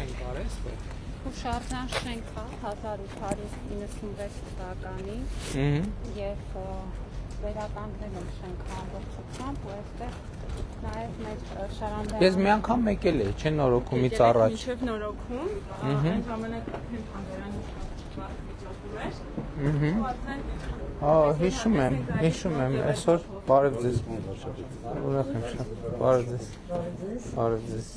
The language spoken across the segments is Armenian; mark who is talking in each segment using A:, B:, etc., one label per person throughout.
A: շենք արես որ
B: Հուշարձան շենքա 1896 թվականի եւ վերականգնել են շենքը ամբողջությամբ ու այստեղ նաեւ մեր Շարանդայանը
A: Ես մի անգամ եկել եմ, չէ՞ նորոգումից առաջ։
C: Մինչև նորոգում, այն ժամանակ հանդերանի
A: հիշում եմ, այսօր բարև ձեզ։ Ուրախ եմ շատ։ Բարև ձեզ։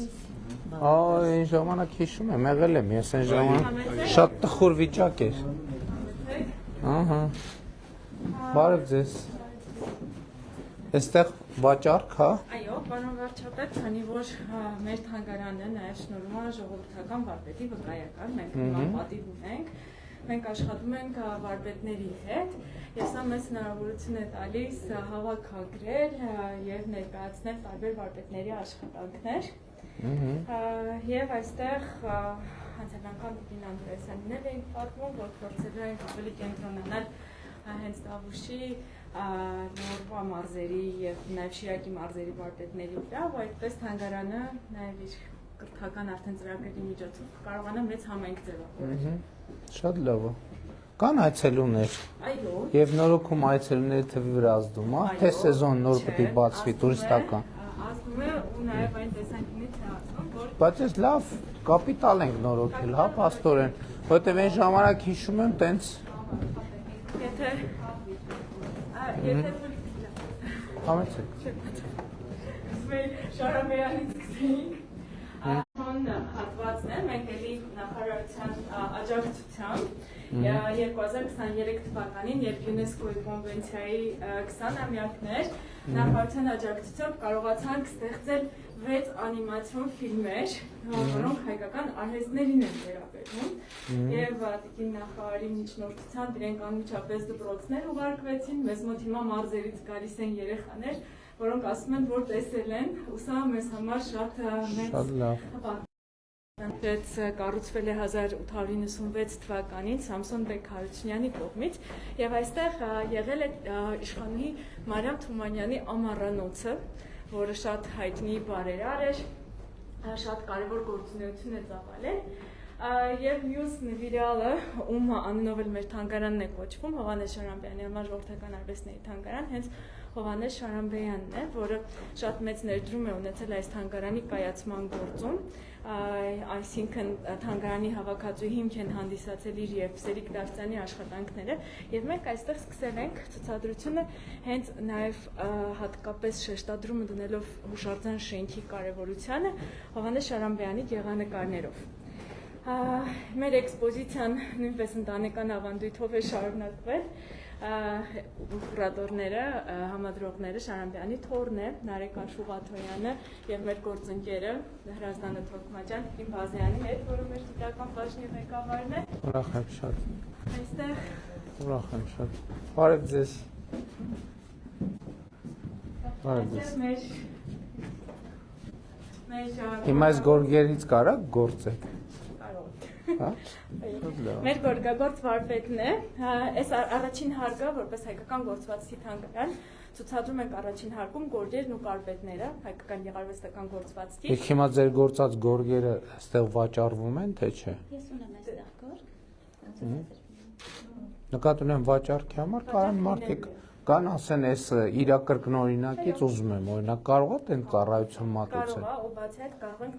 A: Այն ժամանակ հիշում եմ, եղել եմ, ես այն ժամանակ շատ տխուր վիճակ էր։ Ահա։ Բարև ձեզ։ Այստեղ վաճառք, հա։
C: Այո, պարոն վարչապետ, քանի որ մեր թանգարանը նաև շնորհում է ժողովրդական վարպետի վկայական, մենք նման պատիվ ունենք, մենք աշխատում ենք վարպետների հետ, եւ սա մեզ հնարավորություն է տալիս հավաքագրել եւ ներկայացնել տարբեր վարպետների աշխատանքներ։ Եվ այստեղ անցյալ անգամ Տիկին Անդրեասյանին էինք պատմում, որ փորձելու ենք ավելի կենտրոնանալ հենց Տավուշի Նորվա մարզերի եւ նաեւ Շիրակի մարզերի վարպետների վրա, ու այդպես թանգարանը նաեւ իր կրթական արդեն ծրագրերի միջոցով կարողանա մեծ համայնք ձևավորել։
A: Շատ լավ է։ Կան այցելուներ։
C: Այո։
A: Եվ նորոգում այցելուների թվի վրա ազդում է, թե սեզոն նոր պետք է բացվի տուրիստական։
C: Ազդում է ու նաեւ այն տեսանկյունից է ազդում, որ
A: Բայց ես լավ կապիտալ ենք նորոգել, հա, պաստորեն, որտեղ այն ժամանակ հիշում եմ տենց
C: եթե
A: համեցեք։
C: Մեր Շարամեյանից սկսեինք հատվածն է, մենք էլի նախարարության աջակցությամբ 2023 թվականին, երբ ՅՈՒՆԵՍԿՕ-ի կոնվենցիայի 20-ամյակներ, նախարարության աջակցությամբ կարողացանք ստեղծել 6 անիմացիոն ֆիլմեր, որոնք հայկական արհեստներին են վերաբերում, եւ Տիկին նախարարի միջնորդությամբ իրենք անմիջապես դպրոցներ ուղարկվեցին, մեզ մոտ հիմա մարզերից գալիս են երեխաներ, որոնք ասում են, որ տեսել են, ու սա մեզ համար շատ մեծ կառուցվել է 1896 թվականին Սամսոն Բեկ Հարությունյանի կողմից, եւ այստեղ եղել է իշխանուհի Մարիամ Թումանյանի ամառանոցը, որը շատ հայտնի բարերար էր, շատ կարևոր գործունեություն է ծավալել, եւ մյուս նվիրյալը, ում անունով էլ մեր թանգարանն է կոչվում, Հովհաննես Շարամբյանի անվան ժողովրդական արվեստների թանգարան, հենց Հովհաննես Շարամբյանն է, որը շատ մեծ ներդրում է ունեցել այս թանգարանի կայացման գործում, այսինքն թանգարանի հավաքածուի հիմք են հանդիսացել իր եւ Սերիկ Դավթյանի աշխատանքները, եւ մենք այստեղ սկսել ենք ցուցադրությունը հենց նաեւ հատկապես շեշտադրումը դնելով հուշարձան շենքի կարեւորությանը Հովհաննես Շարամբյանի գեղանկարներով։ Մեր էքսպոզիցիան նույնպես ընտանեկան ավանդույթով է շարունակվել, կուրատորները, համադրողները Շարամբյանի թոռն է, Նարեկան Շուղաթոյանը եւ մեր գործընկերը Հրազդանը Թոքմաջյան, Տիկին Բազյանի հետ, որը մեր գիտական բաժնի ղեկավարն է։
A: Ուրախ եմ շատ։
C: Այստեղ
A: Ուրախ եմ շատ։ Բարև ձեզ։ Բարև ձեզ։ Հիմա այս գորգերից կարա գործեք։ Հա։
C: Մեր գորգագործ վարպետն է, այս առաջին հարկը, որպես հայկական գործվածքի թանգարան, ցուցադրում ենք առաջին հարկում գորգերն ու կարպետները, հայկական գեղարվեստական գործվածքի։
A: Իսկ հիմա ձեր գործած գորգերը այստեղ վաճառվում են, թե չէ։
B: Ես ունեմ այստեղ գորգ։
A: Նկատի ունեմ վաճառքի համար կարան մարդիկ կան ասեն, այս իրա կրկնօրինակից ուզում եմ, օրինակ կարող է տենց ծառայություն մատուցել։
C: Կարող է, ու բացի այդ կարող ենք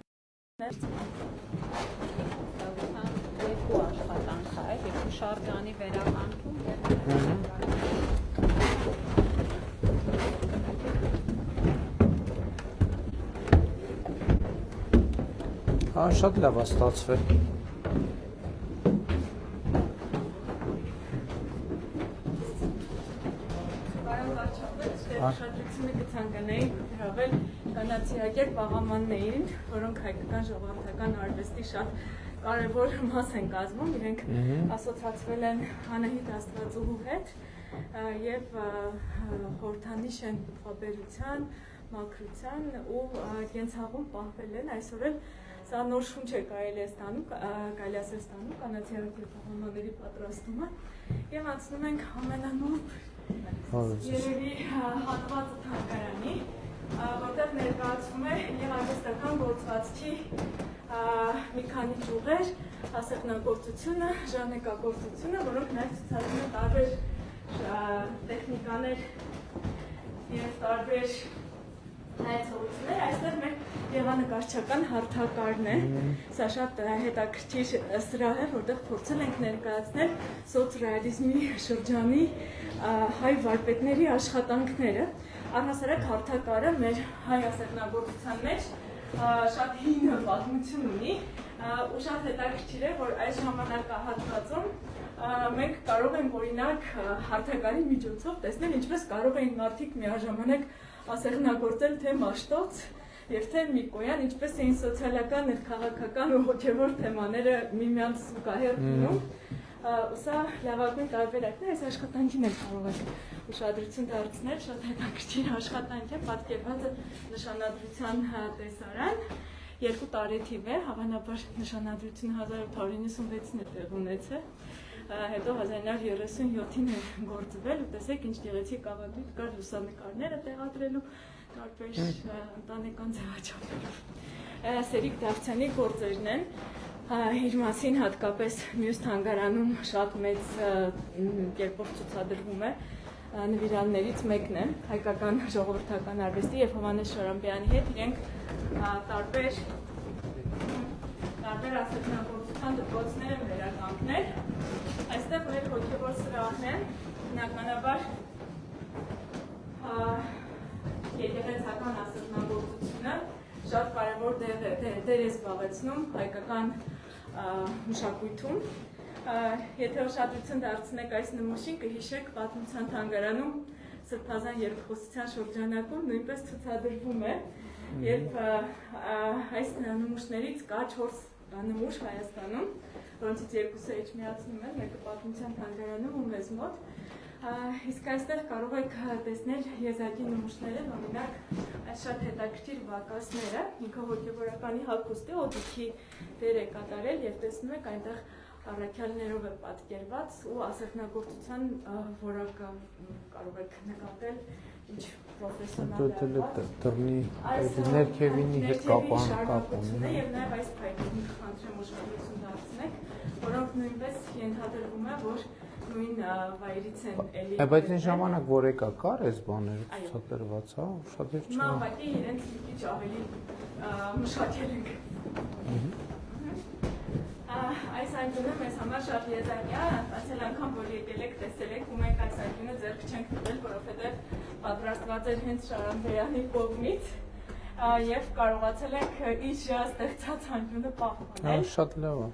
B: երկու աշխատանք է, երկու շարժանի վերականգնում
A: Հա, շատ լավ է ստացվել։
C: Պարոն վարչապետ, ուշադրությունը կցանկանայի հրավել կանացիակեր պաղամաններին, որոնք հայկական ժողովրդական արվեստի շատ կարևոր մաս են կազմում, իրենք ասոցացվել են Անահիտ Աստվածուհու հետ եւ խորհրդանիշ են պտղաբերության, մաքրության ու կենցաղում պահվել են, այսօր էլ սա նոր շունչ է կարելի ասել ստանում կանացիակեր պաղամանների պատրաստումը եւ անցնում ենք ամենանոր երևի հատվածը թանգարանի, որտեղ ներկայացվում է եւ արվեստական գործվածքի մի քանի ճյուղեր, ասեղնագործությունը, ժանեկագործությունը, որոնք նաև ցուցադրում են տարբեր տեխնիկաներ եւ տարբեր հայեցողություններ։ Այստեղ մեր գեղանկարչական հարթակարն է։ Սա շատ հետաքրքիր սրահ է, որտեղ փորձել ենք ներկայացնել սոցռեալիզմի շրջանի հայ վարպետների աշխատանքները։ Առհասարակ հարթակարը մեր հայ ասեղնագործության մեջ շատ հին պատմություն ունի ու շատ հետաքրքիր է, որ այս ժամանակահատվածում մենք կարող ենք օրինակ հարթակարի միջոցով տեսնել ինչպես կարող էին մարդիկ միաժամանակ ասեղնագործել թե Մաշտոց եւ թե Միկոյան, ինչպես էին սոցիալական, քաղաքական ու հոգեվոր թեմաները միմյանց զուգահեռ դնում։ Սա լավագույն տարբերակն է, այս աշխատանքին էլ կարող եք ուշադրություն դարձնել, շատ հետաքրքիր աշխատանք է, պատկերված է նշանադրության տեսարան, 2 տարեթիվ է, հավանաբար նշանադրությունը 1896-ին է տեղ ունեցել, հետո 1937-ին է գործվել ու տեսեք ինչ գեղեցիկ ավանդույթ կար լուսանկարները տեղադրելու տարբեր ընտանեկան ձևաչափերով։ Սերիկ Դավթյանի գործերն են, իր մասին հատկապես մյուս թանգարանում շատ մեծ կերպով ցուցադրվում է նվիրալներից մեկն է հայկական ժողովրդական արվեստի եւ Հովհաննես Շարամբյանի հետ իրենք տարբեր ասեղնագործության դպրոցներ են վերականգնել։ Այստեղ մեր հոգեվոր սրահն է, բնականաբար եկեղեցական ասեղնագործությունը շատ կարևոր դեր է զբաղեցնում հայկական մշակույթում։ Եթե ուշադրություն դարձնեք այս նմուշին, կհիշեք պատմության թանգարանում Սրբազան երկխոսության շրջանակում նույնպես ցուցադրվում է, երբ այս նմուշներից կա 4 նմուշ Հայաստանում, որոնցից 2-ը իջմիացնում են, մեկը պատմության թանգարանում ու մեզ մոտ։ Իսկ այստեղ կարող եք տեսնել եզակի նմուշները, օրինակ այս շատ հետաքրքիր վակասները, ինքը հոգևորականի հագուստ է, օդիքի դեր է կատարել եւ տեսնում եք այնտեղ առաքյալներով է պատկերված ու ասեղնագործության որակը կարող եք նկատել ինչ պրոֆեսիոնալ
A: դրնի ներքևինի հետ կապան
C: է եւ նաեւ այս փայտին խնդրեմ ուշադրություն դարձնեք, որոնք նույնպես ենթադրվում է, որ նույն վայրից են էլի։
A: Բայց այն ժամանակ որ եկա կար այս բաները ցուցադրված, հա, շատ էր չկա։
C: Ուղղակի իրենց մի քիչ ավելի մշակել ենք։ Այս անկյունը մեզ համար շատ եզակի է, ասել անգամ որ եկել եք, տեսել եք ու մենք այս անկյունը ձեռք չենք տվել, որովհետև պատրաստված էր հենց Շարամբյանի կողմից եւ կարողացել ենք իր ստեղծած անկյունը պահպանել։
A: Շատ լավ է։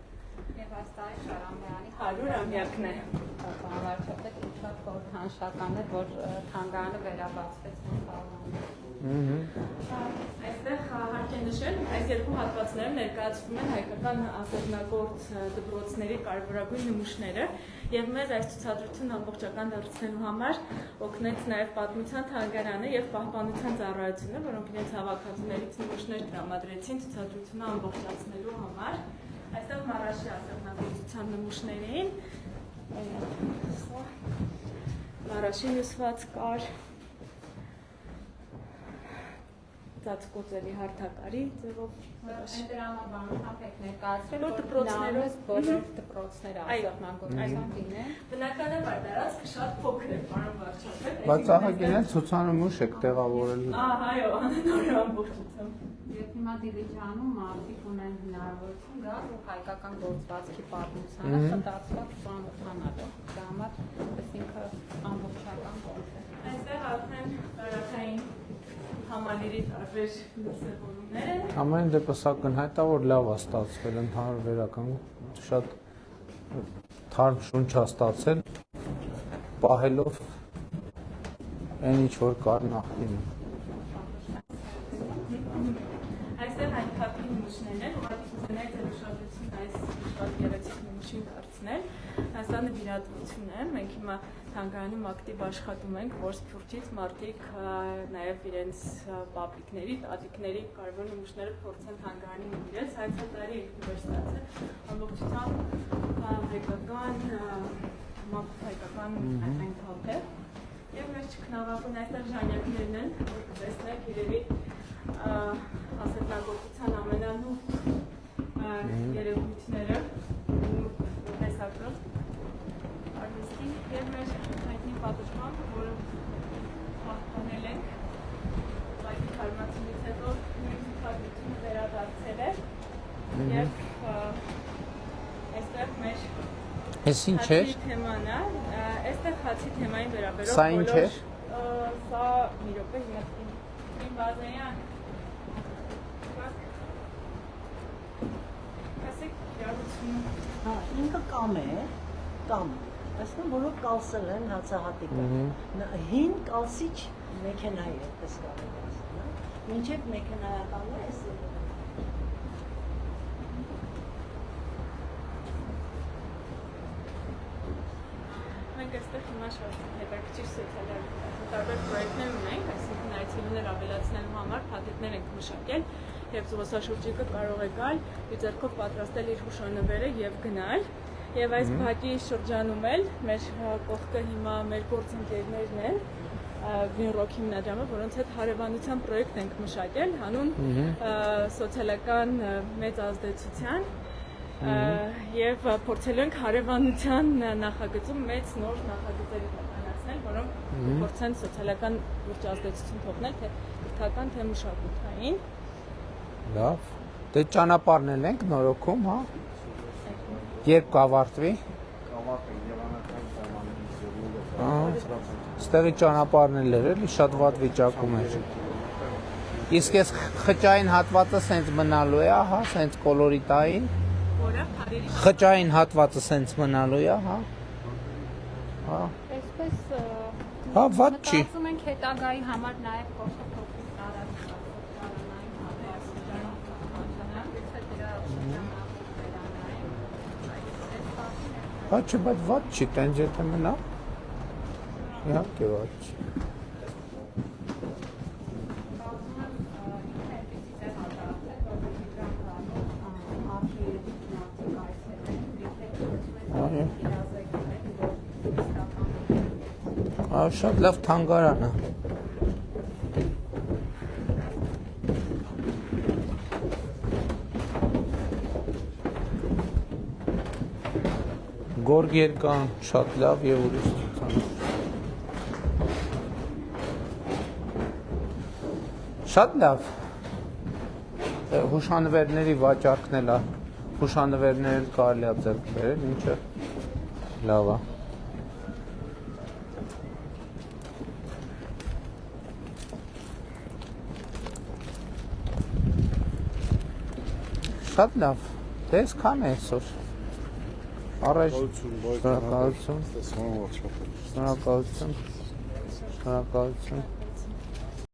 B: Եվ այս տարի Շարամբյանի
C: 100-ամյակն է։
B: Բանվարչապետ շատ խորհրդանշական է, որ թանգարանը վերաբացվեց
C: Այստեղ հարկ է նշել, այս երկու հատվածներում ներկայացվում են հայկական ասեղնագործ դպրոցների կարևորագույն նմուշները եւ մեզ այս ցուցադրությունն ամբողջական դարձնելու համար օգնեց նաեւ պատմության թանգարանը եւ պահպանության ծառայությունը, որոնք իրենց հավաքածուներից նմուշներ տրամադրեցին ցուցադրությունը ամբողջացնելու համար։ Այստեղ Մարաշի ասեղնագործության նմուշներ էին, Մարաշի հյուսված կար ծածկոցելի հարթակարի ձևով
B: Ընտրամաբանությամբ եք ներկայացրել, որ
C: դպրոցներով
B: բոլոր դպրոցները ասեղնագործության լինեն։
C: Բնականաբար տարածքը շատ փոքր է, պարոն վարչապետ։
A: Բայց ահագին էլ ցուցանմուշ եք տեղավորել։
C: Այո, անհնար ամբողջությամբ։
B: Եվ հիմա Դիլիջանում մարդիկ ունեն հնարավորություն գալ ու հայկական գործվածքի պատմությանը խտացված ծանոթանալ։ Դա համար այսինքն ամբողջական գործ է։
C: Այստեղ արդեն տարածային համալիրի տարբեր դրսևորումներ են։
A: Ամեն դեպս ակնհայտ է որ լավ է ստացվել ընդհանուր վերական շատ թարմ շունչ է ստացել պահելով այն ինչ որ կար նախկինում։
C: Այստեղ այն քապի նմուշներն են, ուղղակի կուզենայի ձեր ուշադրությունն այս շատ գեղեցիկ նմուշին դարձնել։ Սա նվիրատվություն է, մենք հիմա թանգարանում ակտիվ աշխատում ենք, որ սփյուռքից մարդիկ նաև իրենց պապիկների, տատիկների կարևոր նմուշները փորձեն թանգարանի նվիրել, հայցատարի ինքնուրույն ստացել, ամբողջությամբ հայկական թափ է։ Եվ մեր չքնաղակուն այստեղ ժանյակներն են, որ կտեսնեք իրերի ասեղնագործության ամենանուր երևույթները ու տեսակը արվեստի եւ մեր հայտնի պատմությամբ, որը պահպանել ենք այդ հարմարությունից հետո մեր ցուցադրությունը վերադարձել է եւ այստեղ մեր
A: Էս ինչ է։
C: թեման է, այստեղ հացի թեմային վերաբերող
A: Սա ինչ է։
C: Սա մի րոպե իմ բազայան ասեք իրավությունը
D: Հա, ինքը կամ է, կամ այսինքն որով կալսել են հացահատիկը։ Հին կալսիչ մեքենա է, այդպես կարող ասել, մինչև մեքենայականն է, էս
C: մենք այստեղ հիմա շատ հետաքրքիր սոցիալական տարբեր պրոյեկտներ ունենք, այսինքն այցելուներ ավելացնելու համար փաթեթներ ենք մշակել եւ զբոսաշրջիկը կարող է գալ իր ձեռքով պատրաստել իր հուշանվերը եւ գնալ եւ այս բակի շրջանում էլ մեր կողքը հիմա մեր գործընկերներն են Վինրոքի հիմնադրամը, որոնց հետ հարևանության պրոյեկտ ենք մշակել, հանուն սոցիալական մեծ ազդեցության եւ փորձելու ենք հարևանության նախագծում մեծ նոր նախագծեր իրականացնել, որոնք փորձեն սոցիալական լուրջ ազդեցություն թողնել թե քրթական, թե մշակութային։
A: Լավ։ Դե ճանապարհն էլ ենք նորոգում, հա։ Երբ կավարտվի։ Ստեղի ճանապարհն էլ էր, էլի շատ վատ վիճակում էր։ Իսկ այս խճային հատվածը սենց մնալու է, ահա, սենց կոլորիտային։ Խճային հատվածը սենց մնալու է, հա։ Հա։
B: Այսպես
A: Հա, ված չի։
B: մտածում ենք հետագայի համար նաև կողքը փոքրիկ տարածքային
A: Հա, չէ, բայց ված չի, տենց եթե մնա։ Իհարկե ված չի։ Շատ լավ թանգարան է։ Գորգեր կան, շատ լավ եւ ուրիշ ցուցանիշ։ Շատ լավ։ Հուշանվերների վաճառքն էլ է։ Հուշանվերներ կարելի է ձեռք բերել, ինչը լավ է։ Շատ լավ, դե այսքան է այսօր։ Առաջ շնորհակալություն։ Շնորհակալություն։ Շնորհակալություն։